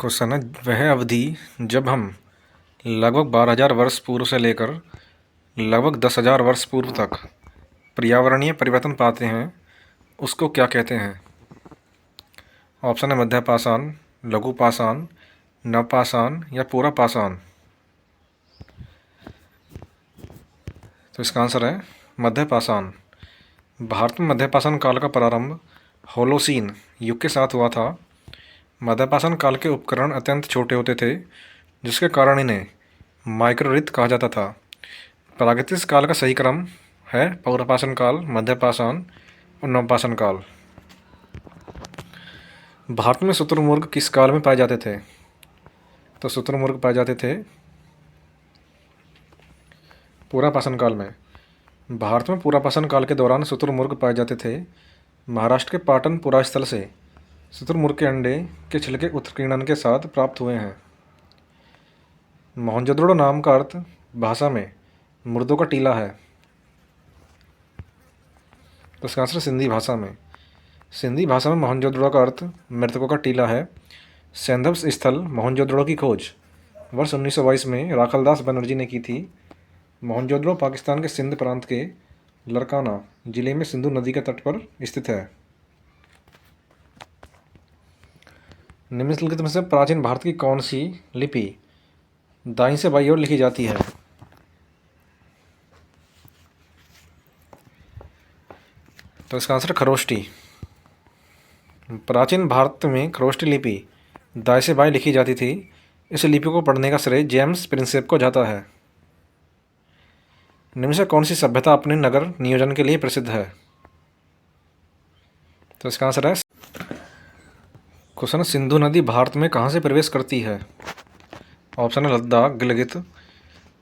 Question है, वह अवधि जब हम लगभग 12,000 वर्ष पूर्व से लेकर लगभग 10,000 वर्ष पूर्व तक पर्यावरणीय परिवर्तन पाते हैं उसको क्या कहते हैं? ऑप्शन है मध्य पाषाण, लघु पाषाण, नवपाषाण या पूरा पाषाण। तो इसका आंसर है मध्य पाषाण। भारत में मध्य पाषाण काल का प्रारंभ होलोसीन युग के साथ हुआ था। मध्य पाषाण काल के उपकरण अत्यंत छोटे होते थे, जिसके कारण इन्हें माइक्रोरिथ कहा जाता था। प्रागैतिहासिक काल का सही क्रम है पौरपाषाण काल, मध्य पाषाण और नवपाषाण काल। भारत में शुतुरमुर्ग किस काल में पाए जाते थे? तो शुतुरमुर्ग पाए जाते थे पूरापाषाण काल में। भारत में पूरापाषाण काल के दौरान शुतुरमुर्ग पाए जाते थे। महाराष्ट्र के पाटन पुरा स्थल से शुतुरमुर्ग के अंडे के छिलके उत्कीर्णन के साथ प्राप्त हुए हैं। मोहनजोदड़ो नाम का अर्थ भाषा में मुर्दों का टीला है। तो इसका आंसर सिंधी भाषा में। सिंधी भाषा में मोहनजोदड़ो का अर्थ मृतकों का टीला है। सैंधव स्थल मोहनजोदड़ो की खोज वर्ष 1922 में राखलदास बनर्जी ने की थी। मोहनजोदड़ो पाकिस्तान के सिंध प्रांत के लरकाना जिले में सिंधु नदी के तट पर स्थित है। निम्नलिखित में से प्राचीन भारत की कौन सी लिपि दाईं से बाईं ओर लिखी जाती है? तो इसका आंसर खरोष्टी। प्राचीन भारत में खरोष्टी लिपि दाएं से बाएं लिखी जाती थी। इस लिपि को पढ़ने का श्रेय जेम्स प्रिंसेप को जाता है। निम्न से कौन सी सभ्यता अपने नगर नियोजन के लिए प्रसिद्ध है? तो इसका आंसर है क्वेश्चन, सिंधु नदी भारत में कहाँ से प्रवेश करती है? ऑप्शन है लद्दाख, गिलगित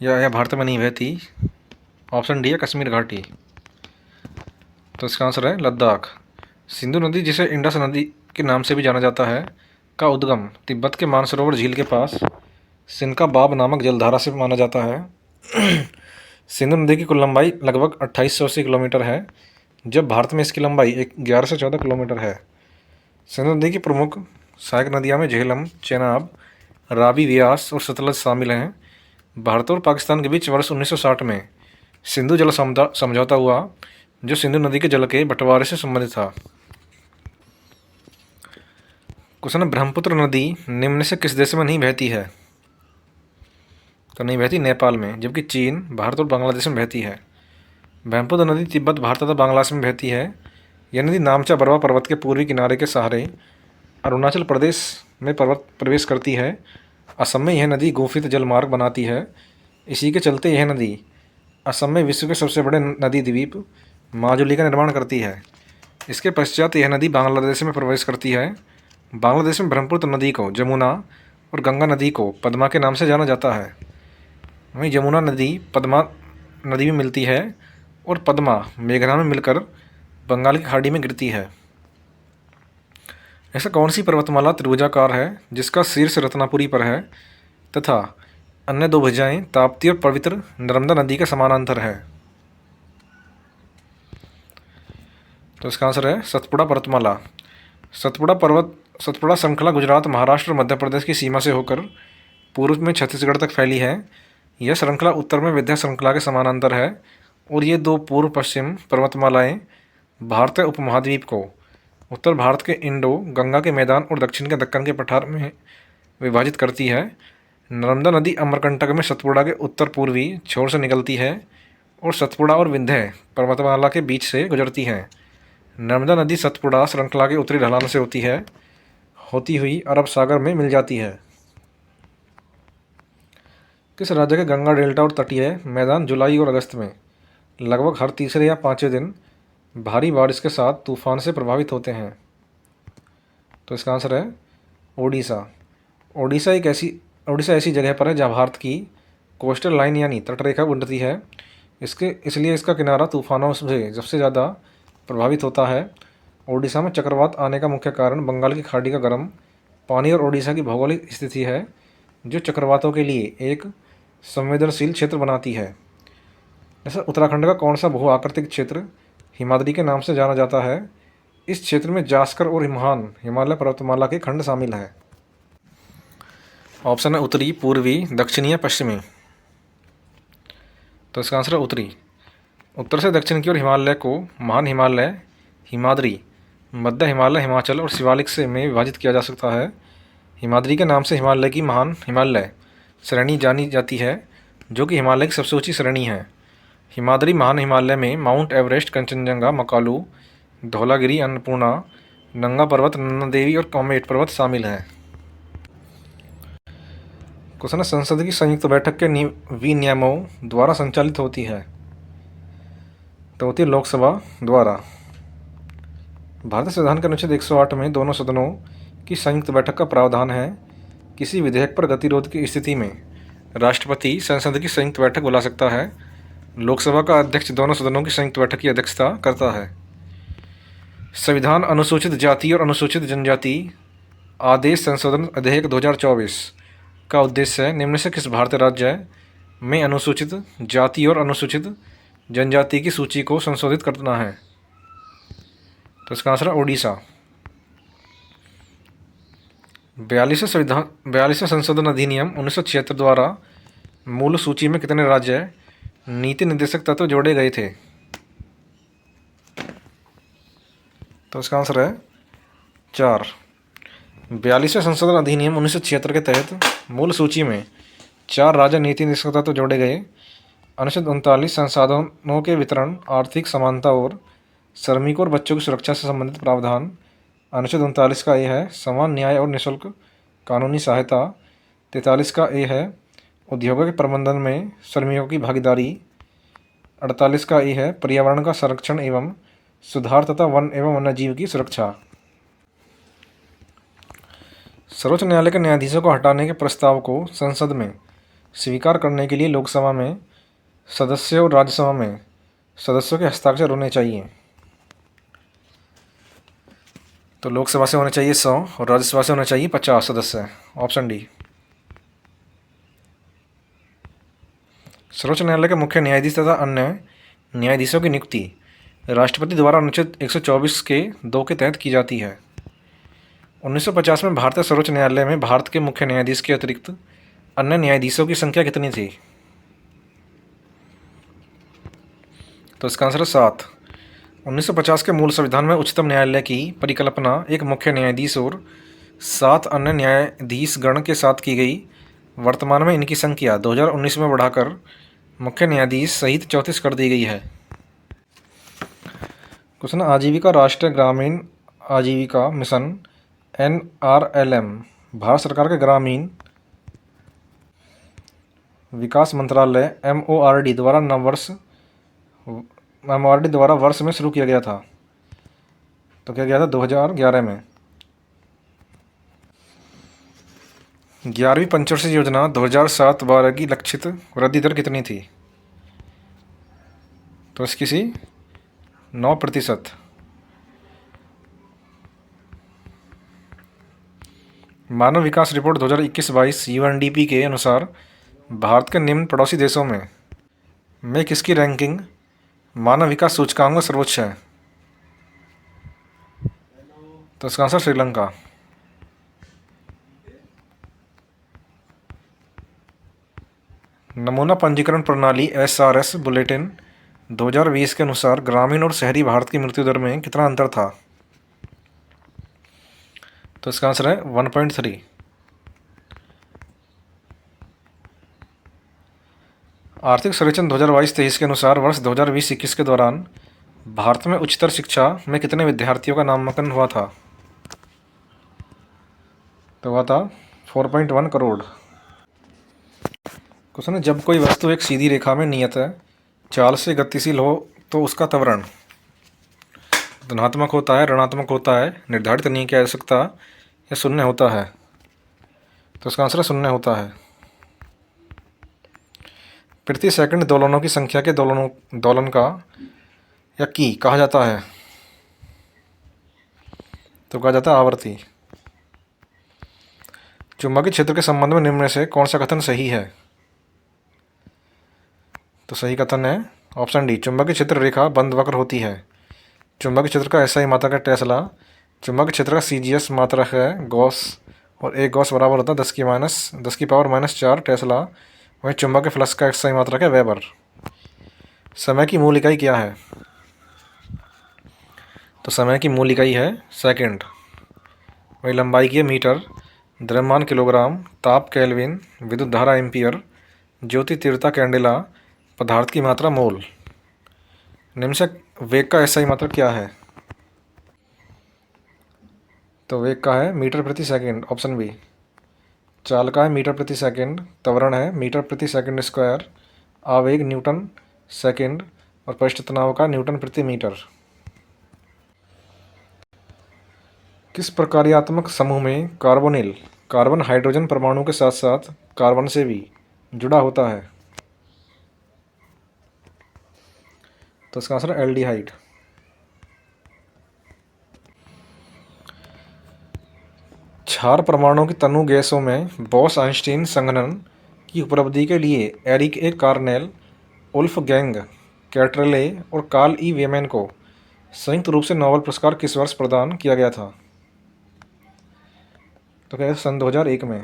या यह भारत में नहीं बहती। ऑप्शन डी है कश्मीर घाटी। तो इसका आंसर है लद्दाख। सिंधु नदी, जिसे इंडस नदी के नाम से भी जाना जाता है, का उद्गम तिब्बत के मानसरोवर झील के पास सिनका बाब नामक जलधारा से माना जाता है। सिंधु नदी की कुल लंबाई लगभग 2880 किलोमीटर है, जब भारत में इसकी लंबाई 11 से 14 किलोमीटर है। सिंधु नदी की प्रमुख सहायक नदियाँ में झेलम, चेनाब, रावी, व्यास और सतलज शामिल हैं। भारत और पाकिस्तान के बीच वर्ष 1960 में सिंधु जल समझौता हुआ, जो सिंधु नदी के जल के बंटवारे से संबंधित था। क्वेश्चन है, ब्रह्मपुत्र नदी निम्न से किस देश में नहीं बहती है? तो नहीं बहती नेपाल में, जबकि चीन, भारत और बांग्लादेश में बहती है। ब्रह्मपुत्र नदी तिब्बत, भारत तथा बांग्लादेश में बहती है। यह नदी नामचा बरवा पर्वत के पूर्वी किनारे के सहारे अरुणाचल प्रदेश में पर्वत प्रवेश करती है। असम में यह नदी गुफित जलमार्ग बनाती है। इसी के चलते यह नदी असम में विश्व के सबसे बड़े नदी द्वीप माजुली का निर्माण करती है। इसके पश्चात यह नदी बांग्लादेश में प्रवेश करती है। बांग्लादेश में ब्रह्मपुत्र नदी को जमुना और गंगा नदी को पद्मा के नाम से जाना जाता है। वहीं जमुना नदी पद्मा नदी में मिलती है और पद्मा मेघना में मिलकर बंगाल की खाड़ी में गिरती है। ऐसा कौन सी पर्वतमाला त्रिभुजाकार है जिसका शीर्ष रत्नापुरी पर है तथा अन्य दो भुजाएं ताप्ती और पवित्र नर्मदा नदी के समानांतर है? तो इसका आंसर है सतपुड़ा पर्वतमाला। सतपुड़ा श्रृंखला गुजरात, महाराष्ट्र और मध्य प्रदेश की सीमा से होकर पूर्व में छत्तीसगढ़ तक फैली है। यह श्रृंखला उत्तर में विंध्य श्रृंखला के समानांतर है और ये दो पूर्व पश्चिम पर्वतमालाएं भारतीय उपमहाद्वीप को उत्तर भारत के इंडो गंगा के मैदान और दक्षिण के दक्कन के पठार में विभाजित करती है। नर्मदा नदी अमरकंटक में सतपुड़ा के उत्तर पूर्वी छोर से निकलती है और सतपुड़ा और विंध्य पर्वतमाला के बीच से गुजरती है। नर्मदा नदी सतपुड़ा श्रृंखला के उत्तरी ढलान से होती हुई अरब सागर में मिल जाती है। किस राज्य के गंगा डेल्टा और तटीय मैदान जुलाई और अगस्त में लगभग हर तीसरे या पाँचवें दिन भारी बारिश के साथ तूफान से प्रभावित होते हैं? तो इसका आंसर है ओडिशा। ओडिशा ऐसी जगह पर है जहाँ भारत की कोस्टल लाइन यानी तटरेखा गुजरती है। इसलिए इसका किनारा तूफानों से सबसे ज़्यादा प्रभावित होता है। ओडिशा में चक्रवात आने का मुख्य कारण बंगाल की खाड़ी का गर्म पानी और ओडिशा की भौगोलिक स्थिति है, जो चक्रवातों के लिए एक संवेदनशील क्षेत्र बनाती है। जैसे उत्तराखंड का कौन सा भू आकृतिक क्षेत्र हिमाद्री के नाम से जाना जाता है? इस क्षेत्र में जास्कर और हिमालय पर्वतमाला के खंड शामिल हैं। ऑप्शन है उत्तरी, पूर्वी, दक्षिणी या पश्चिमी। तो इसका आंसर है उत्तरी। उत्तर से दक्षिण की ओर हिमालय को महान हिमालय, हिमाद्री, मध्य हिमालय, हिमाचल और शिवालिक से में विभाजित किया जा सकता है। हिमाद्री के नाम से हिमालय की महान हिमालय श्रेणी जानी जाती है, जो कि हिमालय की सबसे ऊंची श्रेणी है। हिमाद्री महान हिमालय में माउंट एवरेस्ट, कंचनजंगा, मकालू, धौलागिरी, अन्नपूर्णा, नंगा पर्वत, नंदा देवी और कॉमेट पर्वत शामिल हैं। क्वेश्चन है, संसद की संयुक्त बैठक के विनियमों द्वारा संचालित होती है। तो होती है लोकसभा द्वारा। भारतीय संविधान के अनुच्छेद 108 में दोनों सदनों की संयुक्त बैठक का प्रावधान है। किसी विधेयक पर गतिरोध की स्थिति में राष्ट्रपति संसद की संयुक्त बैठक बुला सकता है। लोकसभा का अध्यक्ष दोनों सदनों की संयुक्त बैठक की अध्यक्षता करता है। संविधान अनुसूचित जाति और अनुसूचित जनजाति आदेश संशोधन अध्यादेश 2024 का उद्देश्य निम्न से किस भारतीय राज्य में अनुसूचित जाति और अनुसूचित जनजाति की सूची को संशोधित करना है। तो इसका आंसर है ओडिशा। 42वें संशोधन अधिनियम 1976 द्वारा मूल सूची में कितने राज्य नीति निर्देशक तत्व जोड़े गए थे। तो इसका आंसर है 4। 42वें संशोधन अधिनियम 1976 के तहत मूल सूची में 4 राज्य नीति निर्देशक तत्व जोड़े गए। अनुच्छेद 39 संसाधनों के वितरण, आर्थिक समानता और श्रमिकों और बच्चों की सुरक्षा से संबंधित प्रावधान। अनुच्छेद 39 का ए है समान न्याय और निःशुल्क कानूनी सहायता। 43 का ए है उद्योगों के प्रबंधन में श्रमिकों की भागीदारी। 48 का ए है पर्यावरण का संरक्षण एवं सुधार तथा वन एवं वन्यजीव की सुरक्षा। सर्वोच्च न्यायालय के न्यायाधीशों को हटाने के प्रस्ताव को संसद में स्वीकार करने के लिए लोकसभा में सदस्यों और राज्यसभा में सदस्यों के हस्ताक्षर होने चाहिए। तो लोकसभा से होने चाहिए 100 और राज्यसभा से होने चाहिए 50 सदस्य। Option D. सर्वोच्च न्यायालय के मुख्य न्यायाधीश तथा अन्य न्यायाधीशों की नियुक्ति राष्ट्रपति द्वारा अनुच्छेद 124 के 2 के तहत की जाती है। 1950 में भारतीय सर्वोच्च न्यायालय में भारत के मुख्य न्यायाधीश के अतिरिक्त अन्य न्यायाधीशों की संख्या कितनी थी। तो इसका आंसर है 7। 1950 के मूल संविधान में उच्चतम न्यायालय की परिकल्पना एक मुख्य न्यायाधीश और 7 अन्य न्यायाधीश गण के साथ की गई। वर्तमान में इनकी संख्या 2019 में बढ़ाकर मुख्य न्यायाधीश सहित 34 कर दी गई है। क्वेश्चन, आजीविका राष्ट्रीय ग्रामीण आजीविका मिशन NRLM भारत सरकार के ग्रामीण विकास मंत्रालय MORD द्वारा वर्ष में शुरू किया गया था। तो क्या गया था 2011 में। 11वीं पंचवर्षीय योजना 2007-12 की लक्षित वृद्धि दर कितनी थी। तो इसकी सी 9%। मानव विकास रिपोर्ट 2021-22 UNDP के अनुसार भारत के निम्न पड़ोसी देशों में किसकी रैंकिंग मानव विकास सूचकांक में सर्वोच्च है। तो इसका आंसर श्रीलंका। नमूना पंजीकरण प्रणाली SRS बुलेटिन 2020 के अनुसार ग्रामीण और शहरी भारत की मृत्यु दर में कितना अंतर था। तो इसका आंसर है 1.3। आर्थिक सर्वेक्षण 2022-23 के अनुसार वर्ष 2020-21 के दौरान भारत में उच्चतर शिक्षा में कितने विद्यार्थियों का नामांकन हुआ था। तो हुआ था 4.1 करोड़। क्वेश्चन है, जब कोई वस्तु एक सीधी रेखा में नियत चाल से गतिशील हो तो उसका त्वरण धनात्मक होता है, ऋणात्मक होता है, निर्धारित नहीं किया जा सकता या शून्य होता है। तो इसका आंसर शून्य होता है। प्रति सेकंड दोलनों की संख्या के दोलन का या की कहा जाता है। तो कहा जाता है आवृत्ति। चुंबकीय क्षेत्र के संबंध में निम्न में से कौन सा कथन सही है। तो सही कथन है ऑप्शन डी, चुंबकीय क्षेत्र रेखा बंद वक्र होती है। चुंबकीय क्षेत्र का SI मात्रक है टेस्ला। चुंबकीय क्षेत्र का CGS मात्रक है गॉस। और एक गॉस बराबर होता है 10 की पावर -4 टेस्ला। वहीं चुंबक के फ्लक्स का SI मात्रक है वेबर। समय की मूल इकाई क्या है? तो समय की मूल इकाई है सेकंड। वही लंबाई की है मीटर, द्रव्यमान किलोग्राम, ताप केल्विन, विद्युत धारा एम्पियर, ज्योति तीव्रता कैंडेला, पदार्थ की मात्रा मोल। निम्न से वेग का SI मात्रक क्या है? तो वेग का है मीटर प्रति सेकंड, ऑप्शन बी। चाल का है मीटर प्रति सेकंड, त्वरण है मीटर प्रति सेकंड स्क्वायर, आवेग न्यूटन सेकंड और पृष्ठ तनाव का न्यूटन प्रति मीटर। किस प्रकार्यात्मक समूह में कार्बोनिल कार्बन हाइड्रोजन परमाणु के साथ साथ कार्बन से भी जुड़ा होता है? तो इसका आंसर है एल्डिहाइड। क्षार परमाणु की तनु गैसों में बॉस-आइंस्टीन संघनन की उपलब्धि के लिए एरिक ए कार्नेल, वुल्फगैंग कैटरले और कार्ल ई वेमेन को संयुक्त रूप से नोबेल पुरस्कार किस वर्ष प्रदान किया गया था? तो क्या है, सन 2001 में।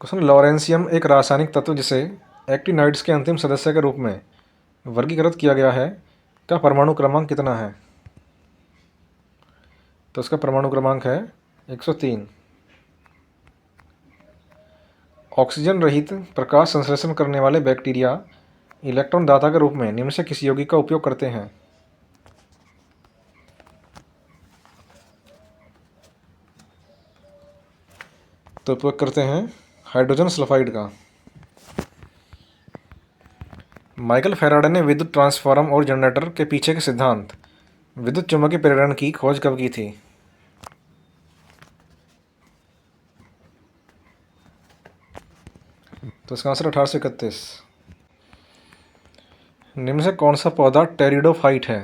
क्वेश्चन, लॉरेंशियम एक रासायनिक तत्व जिसे एक्टिनाइड्स के अंतिम सदस्य के रूप में वर्गीकृत किया गया है, का परमाणु क्रमांक कितना है? तो इसका परमाणु क्रमांक है 103। ऑक्सीजन रहित प्रकाश संश्लेषण करने वाले बैक्टीरिया इलेक्ट्रॉन दाता के रूप में निम्न से किस यौगिक का उपयोग करते हैं? तो उपयोग करते हैं हाइड्रोजन सल्फाइड का। माइकल फैराडे ने विद्युत ट्रांसफार्मर और जनरेटर के पीछे के सिद्धांत विद्युत चुम्बकीय प्रेरण की खोज कब की थी? तो इसका आंसर 1831। निम्न से कौन सा पौधा टेरिडोफाइट है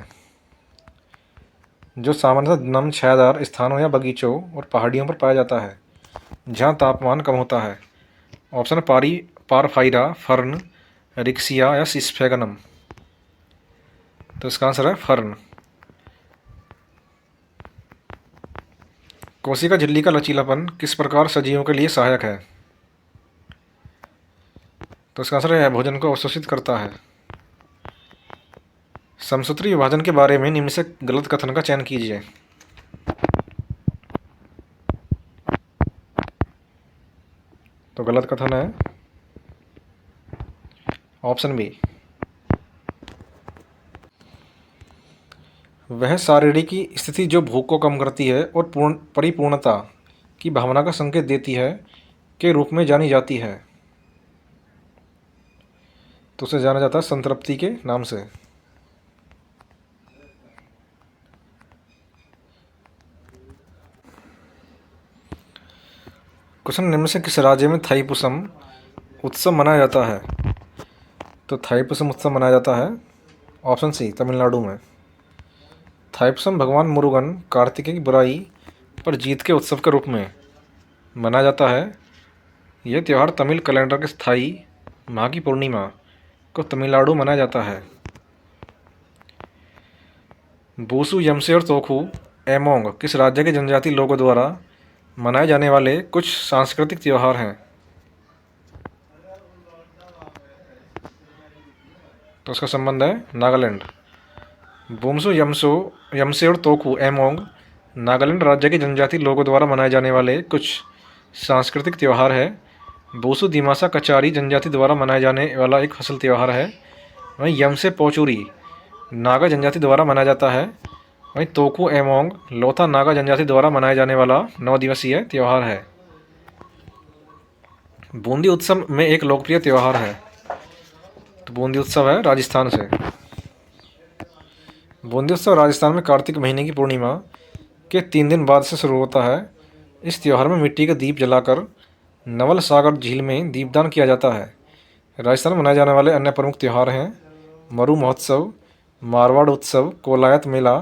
जो सामान्यतः नम छायादार स्थानों या बगीचों और पहाड़ियों पर पाया जाता है जहाँ तापमान कम होता है? ऑप्शन है पारफाइरा, फर्न, रिक्सिया या सिस्फेगनम। तो इसका आंसर है फर्न। कोशिका झिल्ली का लचीलापन किस प्रकार सजीवों के लिए सहायक है? तो इसका आंसर है भोजन को अवशोषित करता है। समसूत्री विभाजन के बारे में निम्न से गलत कथन का चयन कीजिए। तो गलत कथन है ऑप्शन बी। वह शारीरिक की स्थिति जो भूख को कम करती है और परिपूर्णता की भावना का संकेत देती है के रूप में जानी जाती है? तो उसे जाना जाता है संतृप्ति के नाम से। क्वेश्चन, निम्न से किस राज्य में थाईपुसम उत्सव मनाया जाता है? तो थाईपुसम उत्सव मनाया जाता है ऑप्शन सी, तमिलनाडु में। थाईपुसम भगवान मुरुगन कार्तिकेय की बुराई पर जीत के उत्सव के रूप में मनाया जाता है। यह त्यौहार तमिल कैलेंडर के स्थायी माह की पूर्णिमा को तमिलनाडु मनाया जाता है। बूसू, यमसे और तोखू एमोंग किस राज्य के जनजाति लोगों द्वारा मनाए जाने वाले कुछ सांस्कृतिक त्यौहार हैं? तो उसका संबंध है नागालैंड। बूमसू, यमसे और तोखू एमोंग नागालैंड राज्य के जनजाति लोगों द्वारा मनाए जाने वाले कुछ सांस्कृतिक त्यौहार है। बूसू दिमासा कचारी जनजाति द्वारा मनाए जाने वाला एक फसल त्यौहार है। वहीं यमसे पोचुरी नागा जनजाति द्वारा मनाया जाता है। वहीं तोकू एमोंग लोथा नागा जनजाति द्वारा मनाए जाने वाला 9 दिवसीय त्यौहार है। बूंदी उत्सव में एक लोकप्रिय त्यौहार है। तो बूंदी उत्सव है राजस्थान से। बूंदी उत्सव राजस्थान में कार्तिक महीने की पूर्णिमा के 3 दिन बाद से शुरू होता है। इस त्यौहार में मिट्टी के दीप जलाकर नवल सागर झील में दीपदान किया जाता है। राजस्थान में मनाए जाने वाले अन्य प्रमुख त्यौहार हैं मरु महोत्सव, मारवाड़ उत्सव, कोलायत मेला,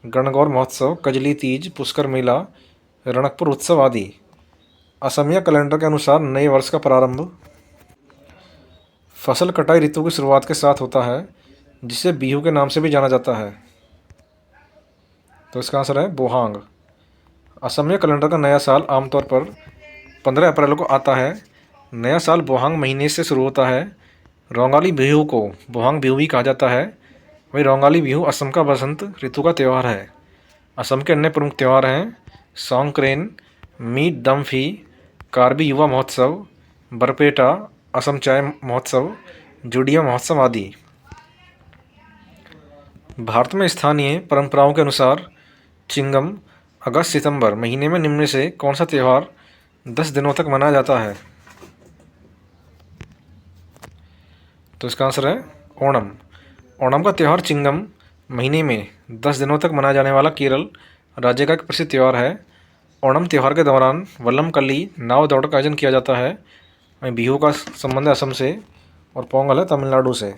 गणगौर महोत्सव, कजली तीज, पुष्कर मेला, रणकपुर उत्सव आदि। असमिया कैलेंडर के अनुसार नए वर्ष का प्रारंभ फसल कटाई ऋतु की शुरुआत के साथ होता है जिसे बिहू के नाम से भी जाना जाता है। तो इसका आंसर है बोहांग। असम में कैलेंडर का नया साल आमतौर पर 15 अप्रैल को आता है। नया साल बोहांग महीने से शुरू होता है। रोंगाली बिहू को बोहांग बिहू भी कहा जाता है। वही रोंगाली बिहू असम का बसंत ऋतु का त्यौहार है। असम के अन्य प्रमुख त्यौहार हैं सॉन्गक्रेन, मीट डम्फी, कार्बी युवा महोत्सव, बरपेटा, असम चाय महोत्सव, जुडिया महोत्सव आदि। भारत में स्थानीय परंपराओं के अनुसार चिंगम अगस्त सितंबर महीने में निम्न में से कौन सा त्यौहार 10 दिनों तक मनाया जाता है? तो इसका आंसर है ओणम। ओणम का त्यौहार चिंगम महीने में 10 दिनों तक मनाया जाने वाला केरल राज्य का एक प्रसिद्ध त्यौहार है। ओणम त्यौहार के दौरान वल्लम कल्ली नाव दौड़ का आयोजन किया जाता है। वहीं बिहू का संबंध है असम से और पोंगल है तमिलनाडु से।